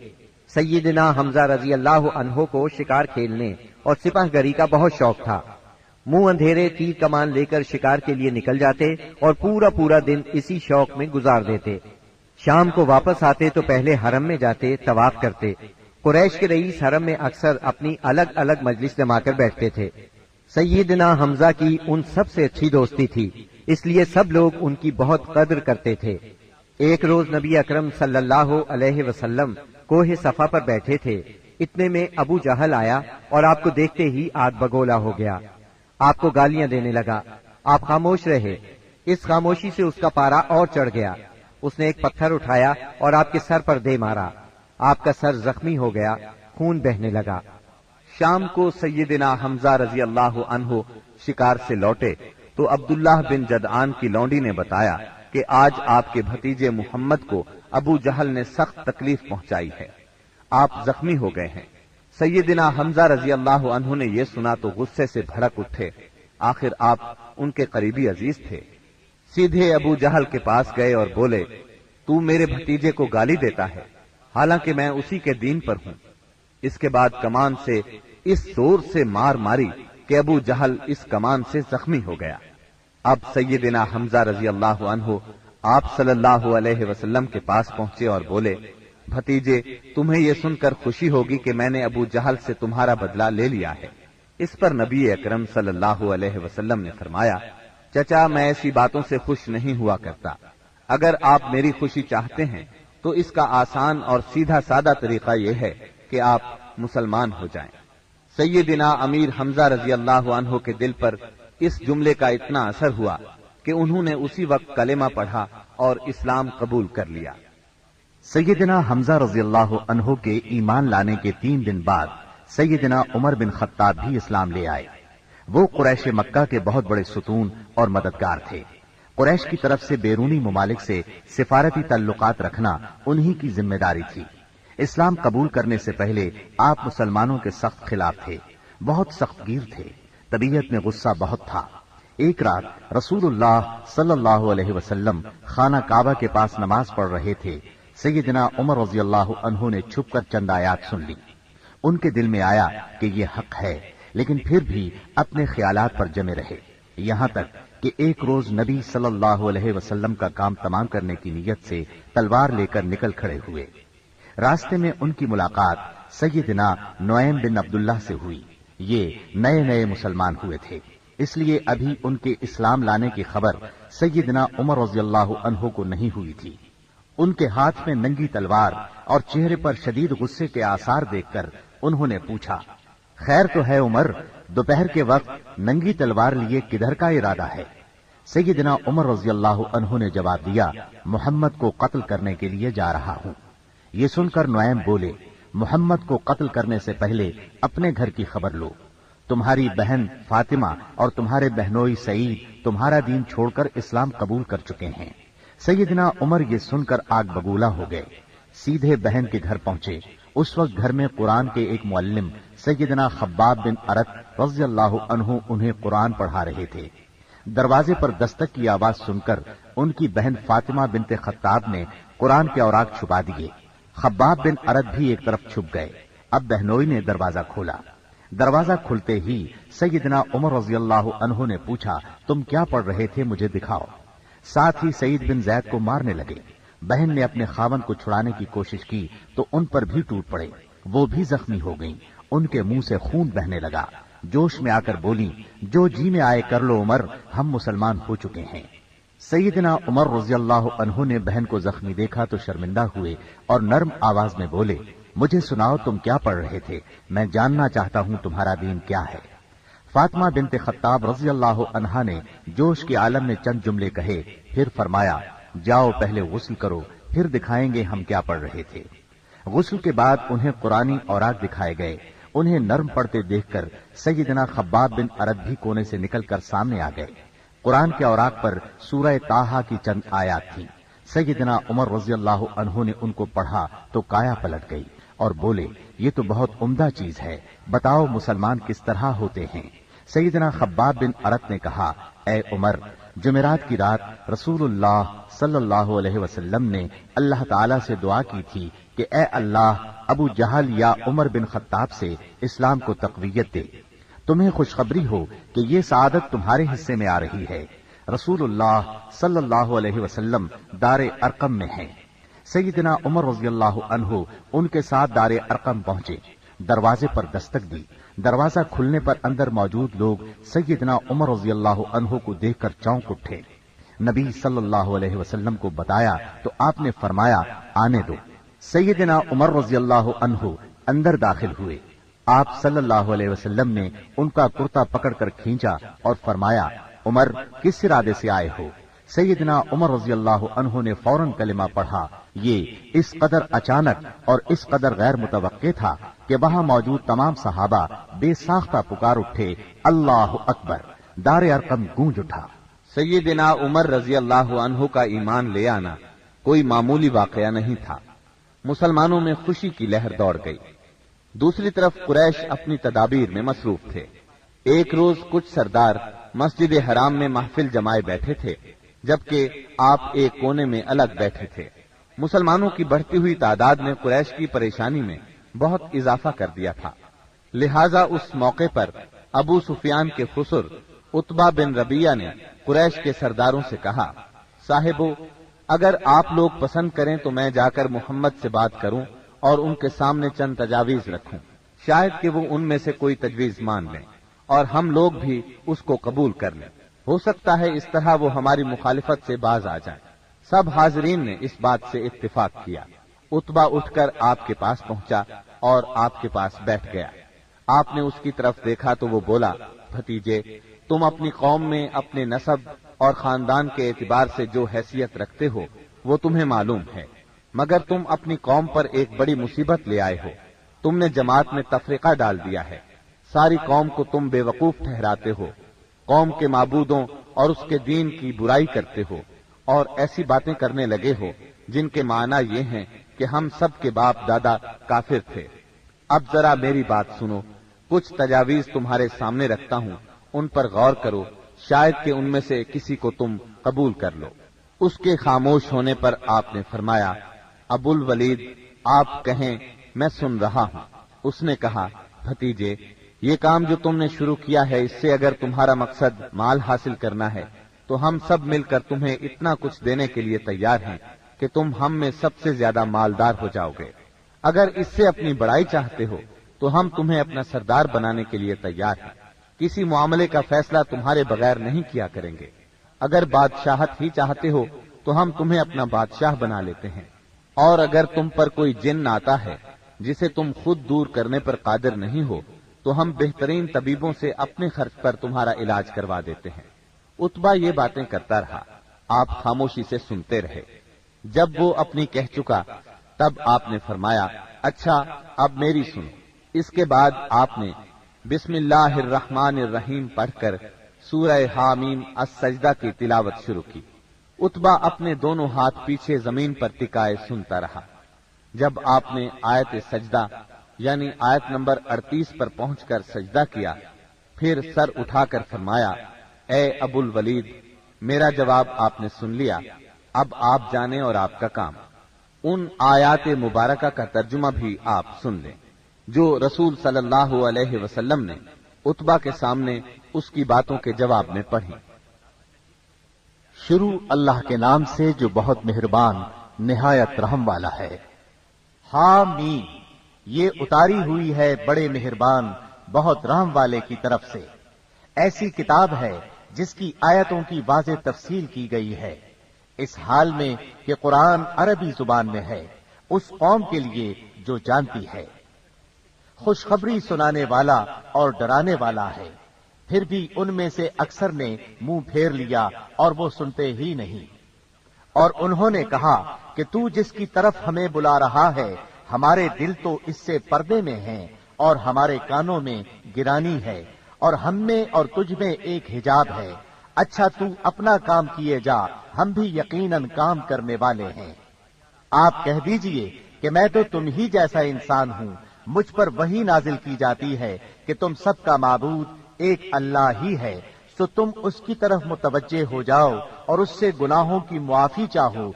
Speaker 2: سیدنا حمزہ رضی اللہ عنہ کو شکار کھیلنے اور سپاہ گری کا بہت شوق تھا۔ منہ اندھیرے تیر کمان لے کر شکار کے لیے نکل جاتے اور پورا دن اسی شوق میں گزار دیتے۔ شام کو واپس آتے تو پہلے حرم میں جاتے، طواف کرتے۔ قریش کے رئیس حرم میں اکثر اپنی الگ الگ مجلس جما کر بیٹھتے تھے۔ سیدنا حمزہ کی ان سب سے اچھی دوستی تھی، اس لیے سب لوگ ان کی بہت قدر کرتے تھے۔ ایک روز نبی اکرم صلی اللہ علیہ وسلم کوہ صفا پر بیٹھے تھے، اتنے میں ابو جہل آیا اور آپ کو دیکھتے ہی آگ بگولا ہو گیا۔ آپ کو گالیاں دینے لگا، آپ خاموش رہے۔ اس خاموشی سے اس کا پارا اور چڑھ گیا۔ اس نے ایک پتھر اٹھایا اور آپ کے سر پر دے مارا۔ آپ کا سر زخمی ہو گیا، خون بہنے لگا۔
Speaker 5: شام کو سیدنا حمزہ رضی اللہ عنہ شکار سے لوٹے تو عبداللہ بن جدعان کی لونڈی نے بتایا کہ آج آپ کے بھتیجے محمد کو ابو جہل نے سخت تکلیف پہنچائی ہے، آپ زخمی ہو گئے ہیں۔ سیدنا حمزہ رضی اللہ عنہ نے یہ سنا تو غصے سے بھڑک اٹھے، آخر آپ ان کے قریبی عزیز تھے۔ سیدھے ابو جہل کے پاس گئے اور بولے، تو میرے بھتیجے کو گالی دیتا ہے، حالانکہ میں اسی کے دین پر ہوں۔ اس کے بعد کمان سے اس زور سے مار ماری کہ ابو جہل اس کمان سے زخمی ہو گیا۔ اب سیدنا حمزہ رضی اللہ عنہ آپ صلی اللہ علیہ وسلم کے پاس پہنچے اور بولے، بھتیجے تمہیں یہ سن کر خوشی ہوگی کہ میں نے ابو جہل سے تمہارا بدلہ لے لیا ہے۔ اس پر نبی اکرم صلی اللہ علیہ وسلم نے فرمایا، چچا میں ایسی باتوں سے خوش نہیں ہوا کرتا، اگر آپ میری خوشی چاہتے ہیں تو اس کا آسان اور سیدھا سادہ طریقہ یہ ہے کہ آپ مسلمان ہو جائیں۔ سیدنا امیر حمزہ رضی اللہ عنہ کے دل پر اس جملے کا اتنا اثر ہوا کہ انہوں نے اسی وقت کلمہ پڑھا اور اسلام قبول کر لیا۔
Speaker 1: سیدنا حمزہ رضی اللہ عنہ کے ایمان لانے کے 3 دن بعد سیدنا عمر بن خطاب بھی اسلام لے آئے۔ وہ قریش مکہ کے بہت بڑے ستون اور مددگار تھے۔ قریش کی طرف سے بیرونی ممالک سے سفارتی تعلقات رکھنا انہی کی ذمہ داری تھی۔ اسلام قبول کرنے سے پہلے آپ مسلمانوں کے سخت خلاف تھے، بہت سخت گیر تھے، طبیعت میں غصہ بہت تھا۔ ایک رات رسول اللہ صلی اللہ علیہ وسلم خانہ کعبہ کے پاس نماز پڑھ رہے تھے۔ سیدنا عمر رضی اللہ عنہ نے چھپ کر چند آیات سن لی۔ ان کے دل میں آیا کہ یہ حق ہے، لیکن پھر بھی اپنے خیالات پر جمے رہے، یہاں تک کہ ایک روز نبی صلی اللہ علیہ وسلم کا کام تمام کرنے کی نیت سے تلوار لے کر نکل کھڑے ہوئے۔ راستے میں ان کی ملاقات سیدنا نعیم بن عبداللہ سے ہوئی۔ یہ نئے مسلمان ہوئے تھے، اس لیے ابھی ان کے اسلام لانے کی خبر سیدنا عمر رضی اللہ عنہ کو نہیں ہوئی تھی۔ ان کے ہاتھ میں ننگی تلوار اور چہرے پر شدید غصے کے آثار دیکھ کر انہوں نے پوچھا، خیر تو ہے عمر، دوپہر کے وقت ننگی تلوار لیے کدھر کا ارادہ ہے؟ سیدنا عمر رضی اللہ عنہ نے جواب دیا، محمد کو قتل کرنے کے لیے جا رہا ہوں۔ یہ سن کر نعیم بولے، محمد کو قتل کرنے سے پہلے اپنے گھر کی خبر لو، تمہاری بہن فاطمہ اور تمہارے بہنوئی سعید تمہارا دین چھوڑ کر اسلام قبول کر چکے ہیں۔ سیدنا عمر یہ سن کر آگ بگولا ہو گئے، سیدھے بہن کے گھر پہنچے۔ اس وقت گھر میں قرآن کے ایک معلم سیدنا خباب بن ارت رضی اللہ عنہ انہیں قرآن پڑھا رہے تھے۔ دروازے پر دستک کی آواز سن کر ان کی بہن فاطمہ بنت خطاب نے قرآن کے اوراق چھپا دیے۔ خباب بن ارت بھی ایک طرف چھپ گئے۔ اب بہنوئی نے دروازہ کھولا۔ دروازہ کھلتے ہی سیدنا عمر رضی اللہ عنہ نے پوچھا، تم کیا پڑھ رہے تھے، مجھے دکھاؤ۔ ساتھ ہی سعید بن زید کو مارنے لگے۔ بہن نے اپنے خاوند کو چھڑانے کی کوشش کی تو ان پر بھی ٹوٹ پڑے، وہ بھی زخمی ہو گئیں، ان کے منہ سے خون بہنے لگا، جوش میں آ کر بولی، جو جی میں آئے کر لو عمر، ہم مسلمان ہو چکے ہیں۔ سیدنا عمر رضی اللہ عنہ نے بہن کو زخمی دیکھا تو شرمندہ ہوئے اور نرم آواز میں بولے، مجھے سناؤ تم کیا پڑھ رہے تھے، میں جاننا چاہتا ہوں تمہارا دین کیا ہے۔ فاطمہ بنت خطاب رضی اللہ عنہا نے جوش کے عالم میں چند جملے کہے، پھر فرمایا، جاؤ پہلے غسل کرو، پھر دکھائیں گے ہم کیا پڑھ رہے تھے۔ غسل کے بعد انہیں قرآنی اوراق دکھائے گئے، انہیں نرم پڑھتے دیکھ کر سیدنا خباب بن ارد بھی کونے سے نکل کر سامنے آ گئے۔ قرآن کے اوراق پر سورہ طٰہٰ کی چند آیات تھیں۔ سیدنا عمر رضی اللہ عنہ نے ان کو پڑھا تو کایا پلٹ گئی اور بولے، یہ تو بہت عمدہ چیز ہے، بتاؤ مسلمان کس طرح ہوتے ہیں۔ سیدنا خباب بن ارد نے کہا، اے عمر، جمعرات کی رات رسول اللہ صلی اللہ علیہ وسلم نے اللہ تعالی سے دعا کی تھی کہ اے اللہ، ابو جہل یا عمر بن خطاب سے اسلام کو تقویت دے، تمہیں خوشخبری ہو کہ یہ سعادت تمہارے حصے میں آ رہی ہے۔ رسول اللہ صلی اللہ علیہ وسلم دار ارقم میں ہیں۔ سیدنا عمر رضی اللہ عنہ ان کے ساتھ دار ارقم پہنچے، دروازے پر دستک دی، دروازہ کھلنے پر اندر موجود لوگ سیدنا عمر رضی اللہ عنہ کو دیکھ کر چونک اٹھے۔ نبی صلی اللہ علیہ وسلم کو بتایا تو آپ نے فرمایا، آنے دو۔ سیدنا عمر رضی اللہ عنہ اندر داخل ہوئے، آپ صلی اللہ علیہ وسلم نے ان کا کرتا پکڑ کر کھینچا اور فرمایا، عمر کس ارادے سے آئے ہو؟ سیدنا عمر رضی اللہ عنہ نے فوراً کلمہ پڑھا۔ یہ اس قدر اچانک اور اس قدر غیر متوقع تھا کہ وہاں موجود تمام صحابہ بے ساختہ پکار اٹھے، اللہ اکبر! دار ارقم گونج اٹھا۔
Speaker 3: سیدنا عمر رضی اللہ عنہ کا ایمان لے آنا کوئی معمولی واقعہ نہیں تھا۔ مسلمانوں میں خوشی کی لہر دوڑ گئی۔ دوسری طرف قریش اپنی تدابیر میں مصروف تھے۔ ایک روز کچھ سردار مسجد حرام میں محفل جمائے بیٹھے تھے، جبکہ آپ ایک کونے میں الگ بیٹھے تھے۔ مسلمانوں کی بڑھتی ہوئی تعداد نے قریش کی پریشانی میں بہت اضافہ کر دیا تھا، لہذا اس موقع پر ابو سفیان کے خسر عتبہ بن ربیعہ نے قریش کے سرداروں سے کہا، صاحبو، اگر آپ لوگ پسند کریں تو میں جا کر محمد سے بات کروں اور ان کے سامنے چند تجاویز رکھوں، شاید کہ وہ ان میں سے کوئی تجویز مان لیں اور ہم لوگ بھی اس کو قبول کر لیں، ہو سکتا ہے اس طرح وہ ہماری مخالفت سے باز آ جائیں۔ سب حاضرین نے اس بات سے اتفاق کیا۔ عتبہ اٹھ کر آپ کے پاس پہنچا اور آپ کے پاس بیٹھ گیا۔ آپ نے اس کی طرف دیکھا تو وہ بولا، بھتیجے، تم اپنی قوم میں اپنے نسب اور خاندان کے اعتبار سے جو حیثیت رکھتے ہو وہ تمہیں معلوم ہے، مگر تم اپنی قوم پر ایک بڑی مصیبت لے آئے ہو۔ تم نے جماعت میں تفرقہ ڈال دیا ہے، ساری قوم کو تم بے وقوف ٹھہراتے ہو، قوم کے معبودوں اور اس کے دین کی برائی کرتے ہو اور ایسی باتیں کرنے لگے ہو جن کے معنی یہ ہیں کہ ہم سب کے باپ دادا کافر تھے۔ اب ذرا میری بات سنو، کچھ تجاویز تمہارے سامنے رکھتا ہوں، ان پر غور کرو، شاید کہ ان میں سے کسی کو تم قبول کر لو۔ اس کے خاموش ہونے پر آپ نے فرمایا، ابو الولید، آپ کہیں، میں سن رہا ہوں۔ اس نے کہا، بھتیجے، یہ کام جو تم نے شروع کیا ہے، اس سے اگر تمہارا مقصد مال حاصل کرنا ہے تو ہم سب مل کر تمہیں اتنا کچھ دینے کے لیے تیار ہیں کہ تم ہم میں سب سے زیادہ مالدار ہو جاؤ گے۔ اگر اس سے اپنی بڑائی چاہتے ہو تو ہم تمہیں اپنا سردار بنانے کے لیے تیار ہیں، کسی معاملے کا فیصلہ تمہارے بغیر نہیں کیا کریں گے۔ اگر بادشاہت ہی چاہتے ہو تو ہم تمہیں اپنا بادشاہ بنا لیتے ہیں، اور اگر تم پر کوئی جن آتا ہے جسے تم خود دور کرنے پر قادر نہیں ہو تو ہم بہترین طبیبوں سے اپنے خرچ پر تمہارا علاج کروا دیتے ہیں۔ عتبہ یہ باتیں کرتا رہا، آپ خاموشی سے سنتے رہے۔ جب وہ اپنی کہہ چکا تب آپ نے فرمایا، اچھا اب میری سنو۔ اس کے بعد آپ نے بسم اللہ الرحمن الرحیم پڑھ کر سورہ حامیم السجدہ کی تلاوت شروع کی۔ عتبہ اپنے دونوں ہاتھ پیچھے زمین پر ٹکائے سنتا رہا۔ جب آپ نے آیت سجدہ یعنی آیت نمبر 38 پر پہنچ کر سجدہ کیا، پھر سر اٹھا کر فرمایا، اے ابو الولید، میرا جواب آپ نے سن لیا، اب آپ جانیں اور آپ کا کام۔ ان آیات مبارکہ کا ترجمہ بھی آپ سن لیں جو رسول صلی اللہ علیہ وسلم نے عتبہ کے سامنے اس کی باتوں کے جواب میں پڑھی۔
Speaker 1: شروع اللہ کے نام سے جو بہت مہربان نہایت رحم والا ہے۔ حامیم، یہ اتاری ہوئی ہے بڑے مہربان بہت رحم والے کی طرف سے۔ ایسی کتاب ہے جس کی آیتوں کی واضح تفصیل کی گئی ہے، اس حال میں کہ قرآن عربی زبان میں ہے، اس قوم کے لیے جو جانتی ہے۔ خوشخبری سنانے والا اور ڈرانے والا ہے، پھر بھی ان میں سے اکثر نے منہ پھیر لیا اور وہ سنتے ہی نہیں۔ اور انہوں نے کہا کہ تو جس کی طرف ہمیں بلا رہا ہے ہمارے دل تو اس سے پردے میں ہیں اور ہمارے کانوں میں گرانی ہے، اور ہم میں اور تجھ میں ایک حجاب ہے۔ اچھا تو اپنا کام کیے جا، ہم بھی یقیناً کام کرنے والے ہیں۔ آپ کہہ دیجئے کہ میں تو تم ہی جیسا انسان ہوں، مجھ پر وحی نازل کی جاتی ہے کہ تم سب کا معبود ایک اللہ ہی ہے، سو تم اس کی طرف متوجہ ہو جاؤ اور اس سے گناہوں کی معافی چاہو،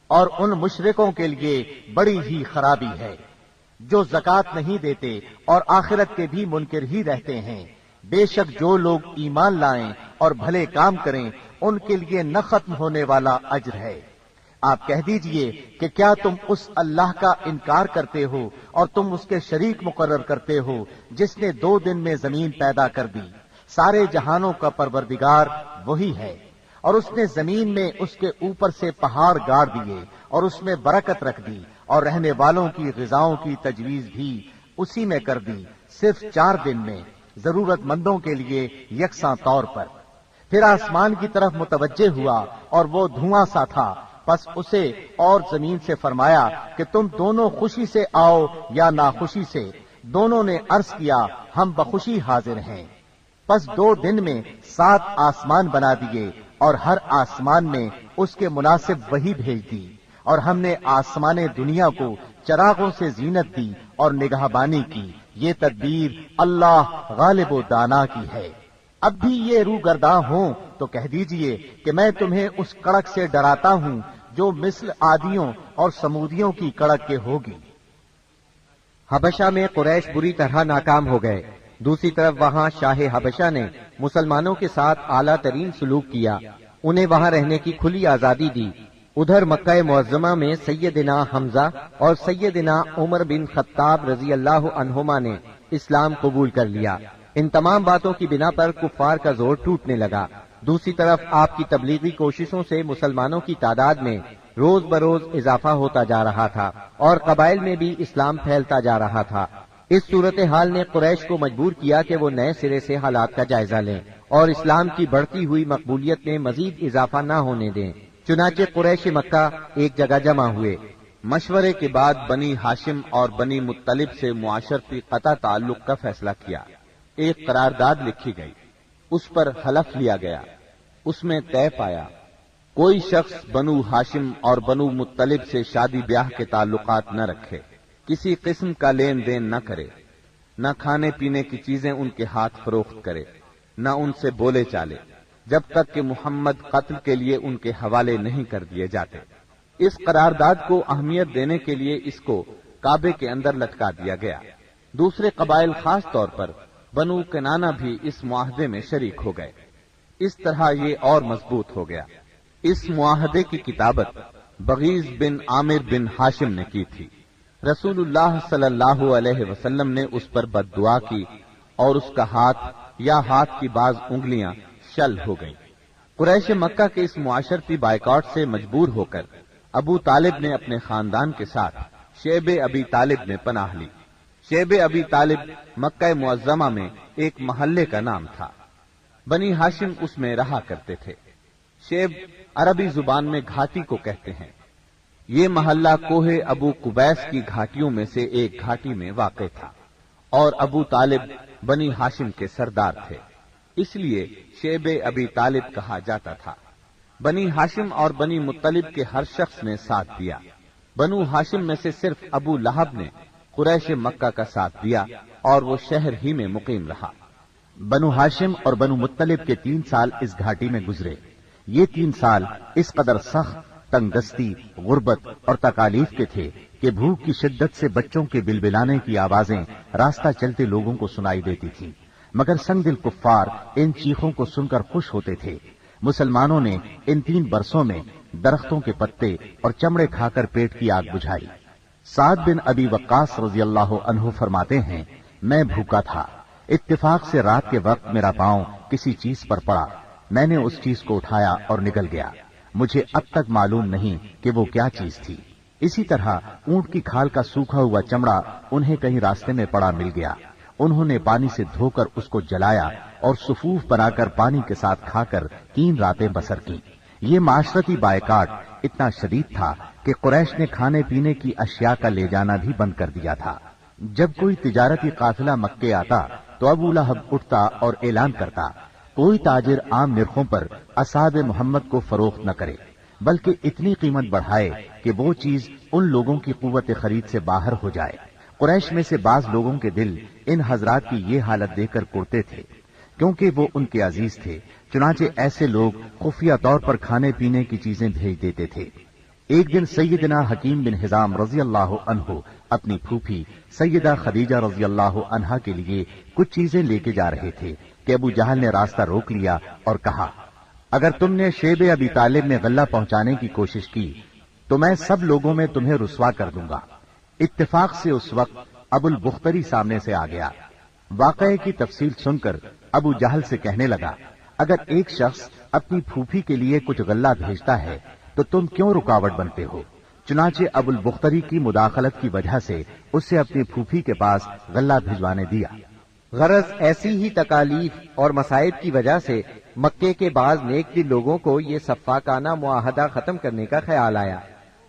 Speaker 1: اور ان مشرکوں کے لیے بڑی ہی خرابی ہے جو زکوٰۃ نہیں دیتے اور آخرت کے بھی منکر ہی رہتے ہیں۔ بے شک جو لوگ ایمان لائیں اور بھلے کام کریں ان کے لیے نہ ختم ہونے والا اجر ہے۔ آپ کہہ دیجئے کہ کیا تم اس اللہ کا انکار کرتے ہو اور تم اس کے شریک مقرر کرتے ہو جس نے 2 دن میں زمین پیدا کر دی؟ سارے جہانوں کا پروردگار وہی ہے، اور اس نے زمین میں اس کے اوپر سے پہاڑ گاڑ دیے اور اس میں برکت رکھ دی، اور رہنے والوں کی غذاؤں کی تجویز بھی اسی میں کر دی، صرف 4 دن میں، ضرورت مندوں کے لیے یکساں طور پر۔ پھر آسمان کی طرف متوجہ ہوا اور وہ دھواں سا تھا، پس اسے اور زمین سے فرمایا کہ تم دونوں خوشی سے آؤ یا ناخوشی سے۔ دونوں نے عرض کیا ہم بخوشی حاضر ہیں۔ پس 2 دن میں 7 آسمان بنا دیے اور ہر آسمان میں اس کے مناسب وحی بھیج دی، اور ہم نے آسمان دنیا کو چراغوں سے زینت دی اور نگہبانی کی۔ یہ تدبیر اللہ غالب و دانا کی ہے۔ اب بھی یہ روگرداں ہوں تو کہہ دیجئے کہ میں تمہیں اس کڑک سے ڈراتا ہوں جو مثل عادیوں اور سمودیوں کی کڑک کے ہوگی۔
Speaker 2: حبشہ میں قریش بری طرح ناکام ہو گئے۔ دوسری طرف وہاں شاہ حبشہ نے مسلمانوں کے ساتھ اعلیٰ ترین سلوک کیا، انہیں وہاں رہنے کی کھلی آزادی دی۔ ادھر مکہ معظمہ میں سیدنا حمزہ اور سیدنا عمر بن خطاب رضی اللہ عنہما نے اسلام قبول کر لیا۔ ان تمام باتوں کی بنا پر کفار کا زور ٹوٹنے لگا۔ دوسری طرف آپ کی تبلیغی کوششوں سے مسلمانوں کی تعداد میں روز بروز اضافہ ہوتا جا رہا تھا اور قبائل میں بھی اسلام پھیلتا جا رہا تھا۔ اس صورتحال نے قریش کو مجبور کیا کہ وہ نئے سرے سے حالات کا جائزہ لیں اور اسلام کی بڑھتی ہوئی مقبولیت میں مزید اضافہ نہ ہونے دیں۔ چنانچہ قریش مکہ ایک جگہ جمع ہوئے۔
Speaker 3: مشورے کے بعد بنی ہاشم اور بنی مطلب سے معاشرتی قطع تعلق کا فیصلہ کیا۔ ایک قرارداد لکھی گئی، اس پر حلف لیا گیا، اس میں طے پایا کوئی شخص بنو ہاشم اور بنو مطلب سے شادی بیاہ کے تعلقات نہ رکھے، کسی قسم کا لین دین نہ کرے، نہ کھانے پینے کی چیزیں ان کے ہاتھ فروخت کرے، نہ ان سے بولے چالے، جب تک کہ محمد قتل کے لیے ان کے حوالے نہیں کر دیے جاتے۔ اس قرارداد کو اہمیت دینے کے لیے اس کو کعبے کے اندر لٹکا دیا گیا۔ دوسرے قبائل خاص طور پر بنو کنانہ بھی اس معاہدے میں شریک ہو گئے۔ اس طرح یہ اور مضبوط ہو گیا۔ اس معاہدے کی کتابت بغیض بن عامر بن ہاشم نے کی تھی۔ رسول اللہ صلی اللہ علیہ وسلم نے اس پر بد دعا کی اور اس کا ہاتھ یا ہاتھ کی بعض انگلیاں شل ہو گئیں۔ قریش مکہ کے اس معاشرتی بائیکاٹ سے مجبور ہو کر ابو طالب نے اپنے خاندان کے ساتھ شیب ابی طالب میں پناہ لی۔ شیب ابی طالب مکہ معظمہ میں ایک محلے کا نام تھا۔ بنی ہاشم اس میں رہا کرتے تھے۔ شیب عربی زبان میں گھاٹی کو کہتے ہیں۔ یہ محلہ کوہ ابو قبیس کی گھاٹیوں میں سے ایک گھاٹی میں واقع تھا، اور ابو طالب بنی ہاشم کے سردار تھے، اس لیے شیب ابی طالب کہا جاتا تھا۔ بنی ہاشم اور بنی مطلب کے ہر شخص نے ساتھ دیا۔ بنو ہاشم میں سے صرف ابو لہب نے قریش مکہ کا ساتھ دیا اور وہ شہر ہی میں مقیم رہا۔
Speaker 1: بنو ہاشم اور بنو مطلب کے 3 سال اس گھاٹی میں گزرے۔ یہ 3 سال اس قدر سخت، تنگ دستی، غربت اور تکالیف کے تھے کہ بھوک کی شدت سے بچوں کے بلبلانے کی آوازیں راستہ چلتے لوگوں کو سنائی دیتی تھیں، مگر سنگ دل کفار ان چیخوں کو سن کر خوش ہوتے تھے۔ مسلمانوں نے ان 3 برسوں میں درختوں کے پتے اور چمڑے کھا کر پیٹ کی آگ بجھائی۔ سعد بن ابی وقاص رضی اللہ عنہ فرماتے ہیں، میں بھوکا تھا، اتفاق سے رات کے وقت میرا پاؤں کسی چیز پر پڑا، میں نے اس چیز کو اٹھایا اور نگل گیا، مجھے اب تک معلوم نہیں کہ وہ کیا چیز تھی۔ اسی طرح اونٹ کی کھال کا سوکھا ہوا چمڑا انہیں کہیں راستے میں پڑا مل گیا، انہوں نے پانی سے دھو کر اس کو جلایا اور صفوف بنا کر پانی کے ساتھ کھا کر 3 راتیں بسر کی۔ یہ معاشرتی بائیکاٹ اتنا شدید تھا کہ قریش نے کھانے پینے کی اشیاء کا لے جانا بھی بند کر دیا تھا۔ جب کوئی تجارتی قافلہ مکے آتا تو ابو لہب اٹھتا اور اعلان کرتا، کوئی تاجر عام نرخوں پر اصحاب محمد کو فروخت نہ کرے، بلکہ اتنی قیمت بڑھائے کہ وہ چیز ان لوگوں کی قوت خرید سے باہر ہو جائے۔ قریش میں سے بعض لوگوں کے دل ان حضرات کی یہ حالت دیکھ کر کڑتے تھے، کیونکہ وہ ان کے عزیز تھے، چنانچہ ایسے لوگ خفیہ طور پر کھانے پینے کی چیزیں بھیج دیتے تھے۔ ایک دن سیدنا حکیم بن حزام رضی اللہ عنہ اپنی پھوپھی سیدہ خدیجہ رضی اللہ عنہا کے لیے کچھ چیزیں لے کے جا رہے تھے کہ ابو جہل نے راستہ روک لیا اور کہا، اگر تم نے شیب ابی طالب میں غلہ پہنچانے کی کوشش کی تو میں سب لوگوں میں تمہیں رسوا کر دوں گا۔ اتفاق سے اس وقت ابو البختری سامنے سے آ گیا۔ واقعے کی تفصیل سن کر ابو جہل سے کہنے لگا، اگر ایک شخص اپنی پھوپھی کے لیے کچھ غلہ بھیجتا ہے تو تم کیوں رکاوٹ بنتے ہو؟ چنانچہ ابو البختری کی مداخلت کی وجہ سے اسے اپنی پھوپھی کے پاس غلہ بھجوانے دیا۔
Speaker 2: غرض ایسی ہی تکالیف اور مصائب کی وجہ سے مکے کے بعض نیک دل لوگوں کو یہ سفاکانہ معاہدہ ختم کرنے کا خیال آیا۔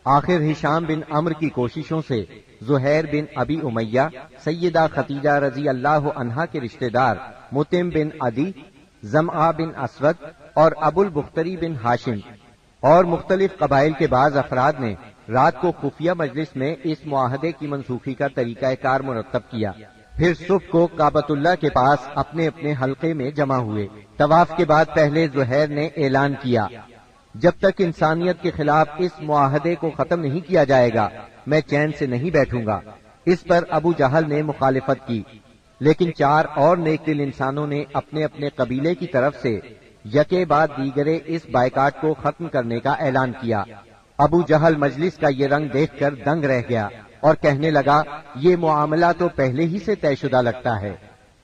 Speaker 2: آخر ہشام بن عمرو کی کوششوں سے زہیر بن ابی امیہ، سیدہ خدیجہ رضی اللہ عنہا کے رشتہ دار مطعم بن عدی، زمعہ بن اسود اور ابو البختری بن ہاشم اور مختلف قبائل کے بعض افراد نے رات کو خفیہ مجلس میں اس معاہدے کی منسوخی کا طریقہ کار مرتب کیا۔ پھر صبح کو کعبۃ اللہ کے پاس اپنے اپنے حلقے میں جمع ہوئے۔ طواف کے بعد پہلے زہیر نے اعلان کیا، جب تک انسانیت کے خلاف اس معاہدے کو ختم نہیں کیا جائے گا میں چین سے نہیں بیٹھوں گا۔ اس پر ابو جہل نے مخالفت کی، لیکن 4 اور نیک دل انسانوں نے اپنے اپنے قبیلے کی طرف سے یکے بعد دیگرے اس بائیکاٹ کو ختم کرنے کا اعلان کیا۔ ابو جہل مجلس کا یہ رنگ دیکھ کر دنگ رہ گیا اور کہنے لگا، یہ معاملہ تو پہلے ہی سے طے شدہ لگتا ہے۔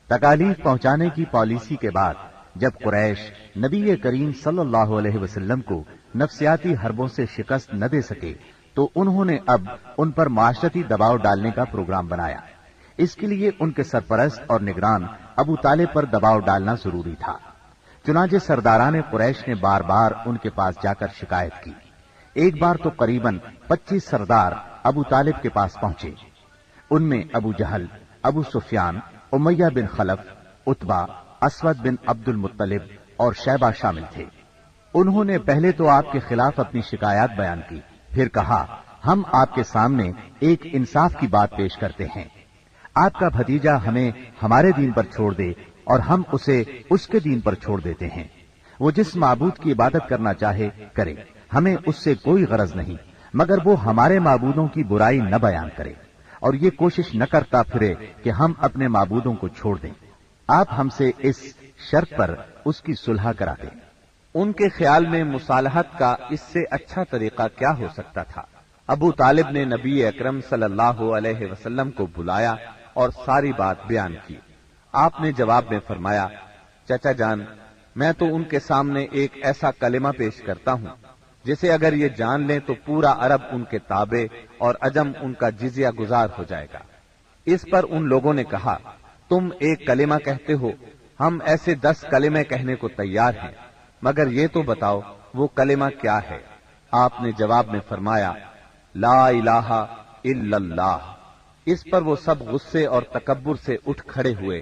Speaker 1: تکالیف پہنچانے کی پالیسی کے بعد جب قریش نبی کریم صلی اللہ علیہ وسلم کو نفسیاتی حربوں سے شکست نہ دے سکے تو انہوں نے اب ان پر معاشرتی دباؤ ڈالنے کا پروگرام بنایا۔ اس کے لیے ان کے سرپرست اور نگران ابو طالب پر دباؤ ڈالنا ضروری تھا۔ چنانچہ سرداران قریش نے بار بار ان کے پاس جا کر شکایت کی۔ ایک بار تو قریباً 25 سردار ابو طالب کے پاس پہنچے۔ ان میں ابو جہل، ابو سفیان، امیہ بن خلف، عتبہ، اسود بن عبد المطلب اور شیبہ شامل تھے۔ انہوں نے پہلے تو آپ کے خلاف اپنی شکایات بیان کی، پھر کہا، ہم آپ کے سامنے ایک انصاف کی بات پیش کرتے ہیں۔ آپ کا بھتیجا ہمیں ہمارے دین پر چھوڑ دے اور ہم اسے اس کے دین پر چھوڑ دیتے ہیں۔ وہ جس معبود کی عبادت کرنا چاہے کرے، ہمیں اس سے کوئی غرض نہیں، مگر وہ ہمارے معبودوں کی برائی نہ بیان کرے اور یہ کوشش نہ کرتا پھرے کہ ہم اپنے معبودوں کو چھوڑ دیں۔ آپ ہم سے اس شرط پر اس کی صلح کرا دیں۔
Speaker 3: ان کے خیال میں مصالحت کا اس سے اچھا طریقہ کیا ہو سکتا تھا؟ ابو طالب نے نبی اکرم صلی اللہ علیہ وسلم کو بلایا اور ساری بات بیان کی۔ آپ نے جواب میں فرمایا، چچا جان، میں تو ان کے سامنے ایک ایسا کلمہ پیش کرتا ہوں جسے اگر یہ جان لیں تو پورا عرب ان کے تابع اور عجم ان کا جزیہ گزار ہو جائے گا۔ اس پر ان لوگوں نے کہا، تم ایک کلمہ کہتے ہو، ہم ایسے 10 کلمے کہنے کو تیار ہیں، مگر یہ تو بتاؤ وہ کلمہ کیا ہے؟ آپ نے جواب میں فرمایا، لا الہ الا اللہ۔ اس پر وہ سب غصے اور تکبر سے اٹھ کھڑے ہوئے۔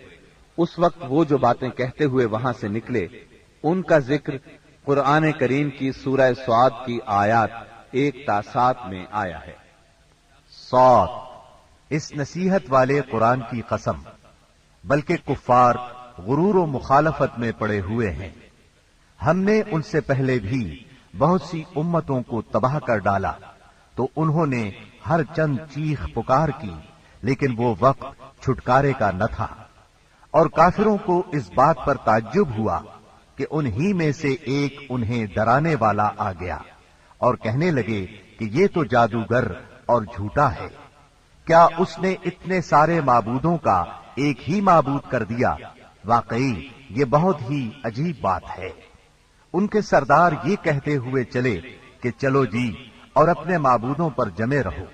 Speaker 3: اس وقت وہ جو باتیں کہتے ہوئے وہاں سے نکلے ان کا ذکر قرآن کریم کی سورہ صاد کی آیات 1 تا 7 میں آیا ہے۔
Speaker 1: صاد، اس نصیحت والے قرآن کی قسم، بلکہ کفار غرور و مخالفت میں پڑے ہوئے ہیں۔ ہم نے ان سے پہلے بھی بہت سی امتوں کو تباہ کر ڈالا تو انہوں نے ہر چند چیخ پکار کی، لیکن وہ وقت چھٹکارے کا نہ تھا، اور کافروں کو اس بات پر تعجب ہوا کہ انہی میں سے ایک انہیں ڈرانے والا آ گیا
Speaker 6: اور کہنے لگے کہ یہ تو جادوگر اور جھوٹا ہے، کیا اس نے اتنے سارے معبودوں کا ایک ہی معبود کر دیا؟ واقعی یہ بہت ہی عجیب بات ہے۔ ان کے سردار یہ کہتے ہوئے چلے کہ چلو جی اور اپنے معبودوں پر جمے رہو،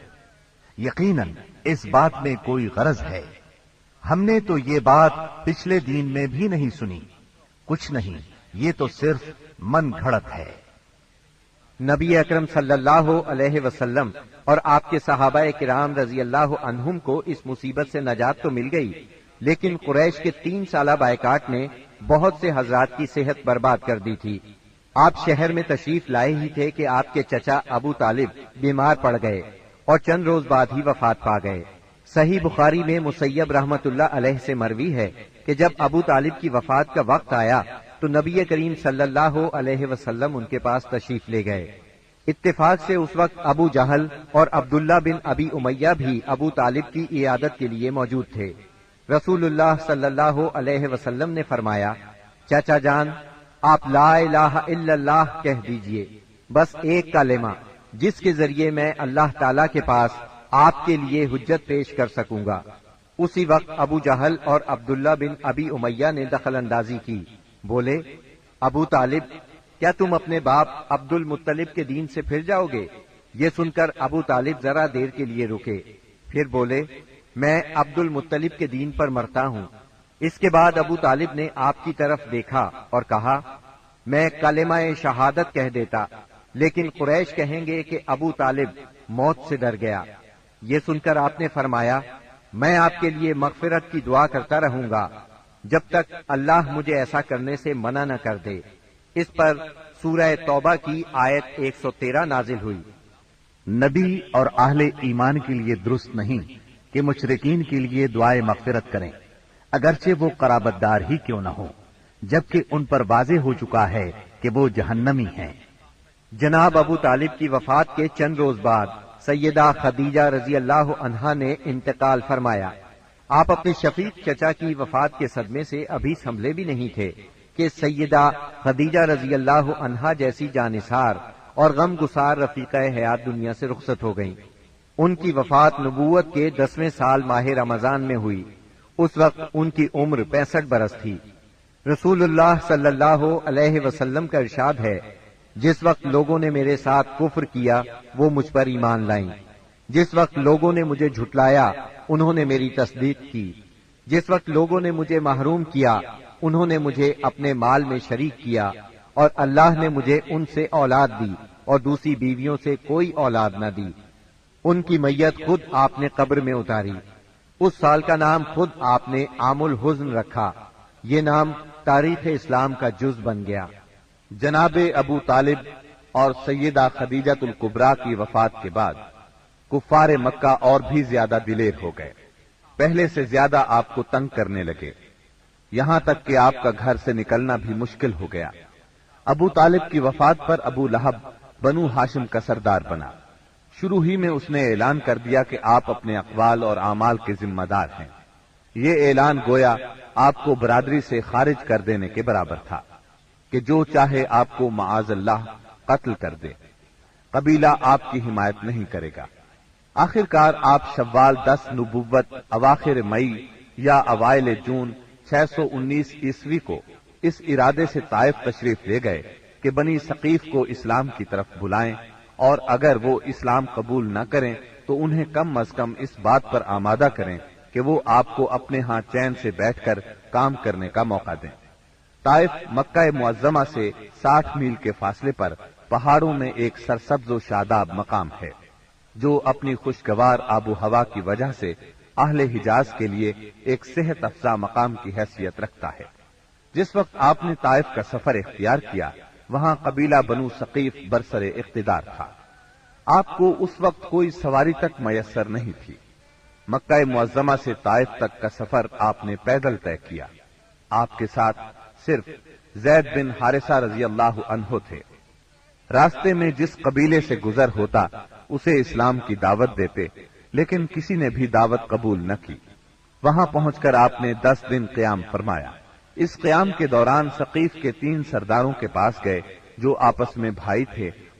Speaker 6: یقیناً اس بات میں کوئی غرض ہے، ہم نے تو یہ بات پچھلے دین میں بھی نہیں سنی، کچھ نہیں، یہ تو صرف من گھڑت ہے۔
Speaker 2: نبی اکرم صلی اللہ علیہ وسلم اور آپ کے صحابہ کرام رضی اللہ عنہم کو اس مصیبت سے نجات تو مل گئی، لیکن قریش کے 3 سالہ بائیکاٹ نے بہت سے حضرات کی صحت برباد کر دی تھی۔ آپ شہر میں تشریف لائے ہی تھے کہ آپ کے چچا ابو طالب بیمار پڑ گئے اور چند روز بعد ہی وفات پا گئے۔ صحیح بخاری میں مسیب رحمت اللہ علیہ سے مروی ہے کہ جب ابو طالب کی وفات کا وقت آیا تو نبی کریم صلی اللہ علیہ وسلم ان کے پاس تشریف لے گئے۔ اتفاق سے اس وقت ابو جہل اور عبداللہ بن ابی امیہ بھی ابو طالب کی عیادت کے لیے موجود تھے۔ رسول اللہ صلی اللہ علیہ وسلم نے فرمایا، چچا جان، آپ لا الہ الا اللہ کہہ دیجئے، بس ایک کلمہ جس کے ذریعے میں اللہ تعالی کے پاس آپ کے لیے حجت پیش کر سکوں گا۔ اسی وقت ابو جہل اور عبداللہ بن ابی امیہ نے دخل اندازی کی، بولے، ابو طالب، کیا تم اپنے باپ عبد المطلب کے دین سے پھر جاؤ گے؟ یہ سن کر ابو طالب ذرا دیر کے لیے رکے، پھر بولے، میں عبد المطلب کے دین پر مرتا ہوں۔ اس کے بعد ابو طالب نے آپ کی طرف دیکھا اور کہا، میں کلمہ شہادت کہہ دیتا، لیکن قریش کہیں گے کہ ابو طالب موت سے ڈر گیا۔ یہ سن کر آپ نے فرمایا، میں آپ کے لیے مغفرت کی دعا کرتا رہوں گا جب تک اللہ مجھے ایسا کرنے سے منع نہ کر دے۔ اس پر سورہ توبہ کی آیت 113 نازل ہوئی۔
Speaker 6: نبی اور اہل ایمان کے لیے درست نہیں کہ مشرکین کے لیے دعائے مغفرت کریں، اگرچہ وہ قرابت دار ہی کیوں نہ ہو، جبکہ ان پر واضح ہو چکا ہے کہ وہ جہنمی ہیں۔
Speaker 2: جناب ابو طالب کی وفات کے چند روز بعد سیدہ خدیجہ رضی اللہ عنہا نے انتقال فرمایا۔ آپ اپنے شفیق چچا کی وفات کے صدمے سے ابھی سنبھلے بھی نہیں تھے کہ سیدہ خدیجہ رضی اللہ عنہا جیسی جانثار اور غم گسار رفیقہ حیات دنیا سے رخصت ہو گئیں۔ ان کی وفات نبوت کے 10ویں سال ماہ رمضان میں ہوئی۔ اس وقت ان کی عمر 65 برس تھی۔ رسول اللہ صلی اللہ علیہ وسلم کا ارشاد ہے، جس وقت لوگوں نے میرے ساتھ کفر کیا وہ مجھ پر ایمان لائیں، جس وقت لوگوں نے مجھے جھٹلایا انہوں نے میری تصدیق کی، جس وقت لوگوں نے مجھے محروم کیا انہوں نے مجھے اپنے مال میں شریک کیا، اور اللہ نے مجھے ان سے اولاد دی اور دوسری بیویوں سے کوئی اولاد نہ دی۔ ان کی میت خود آپ نے قبر میں اتاری۔ اس سال کا نام خود آپ نے عام الحزن رکھا۔ یہ نام تاریخ اسلام کا جز بن گیا۔
Speaker 3: جناب ابو طالب اور سیدہ خدیجۃ الکبریٰ کی وفات کے بعد کفار مکہ اور بھی زیادہ دلیر ہو گئے، پہلے سے زیادہ آپ کو تنگ کرنے لگے، یہاں تک کہ آپ کا گھر سے نکلنا بھی مشکل ہو گیا۔ ابو طالب کی وفات پر ابو لہب بنو ہاشم کا سردار بنا۔ شروع ہی میں اس نے اعلان کر دیا کہ آپ اپنے اقوال اور اعمال کے ذمہ دار ہیں۔ یہ اعلان گویا آپ کو برادری سے خارج کر دینے کے برابر تھا کہ جو چاہے آپ کو معاذ اللہ قتل کر دے، قبیلہ آپ کی حمایت نہیں کرے گا۔ آخر کار آپ شوال 10 نبوت اواخر مئی یا اوائل جون 619 عیسوی کو اس ارادے سے طائف تشریف لے گئے کہ بنی ثقیف کو اسلام کی طرف بلائیں، اور اگر وہ اسلام قبول نہ کریں تو انہیں کم از کم اس بات پر آمادہ کریں کہ وہ آپ کو اپنے ہاں چین سے بیٹھ کر کام کرنے کا موقع دیں۔ طائف مکہ معظمہ سے 60 میل کے فاصلے پر پہاڑوں میں ایک سرسبز و شاداب مقام ہے، جو اپنی خوشگوار آب و ہوا کی وجہ سے اہل حجاز کے لیے ایک صحت افزا مقام کی حیثیت رکھتا ہے۔ جس وقت آپ نے طائف کا سفر اختیار کیا، وہاں قبیلہ بنو ثقیف برسر اقتدار تھا۔ آپ کو اس وقت کوئی سواری تک میسر نہیں تھی۔ مکہ معظمہ سے طائف تک کا سفر آپ نے پیدل طے کیا۔ آپ کے ساتھ صرف زید بن حارثہ رضی اللہ عنہ تھے۔ راستے میں جس قبیلے سے گزر ہوتا اسے اسلام کی دعوت دیتے، لیکن کسی نے بھی دعوت قبول نہ کی۔ وہاں پہنچ کر آپ نے 10 دن قیام فرمایا۔ اس قیام کے دوران ثقیف کے 3 سرداروں کے پاس گئے جو آپس میں بھائی تھے،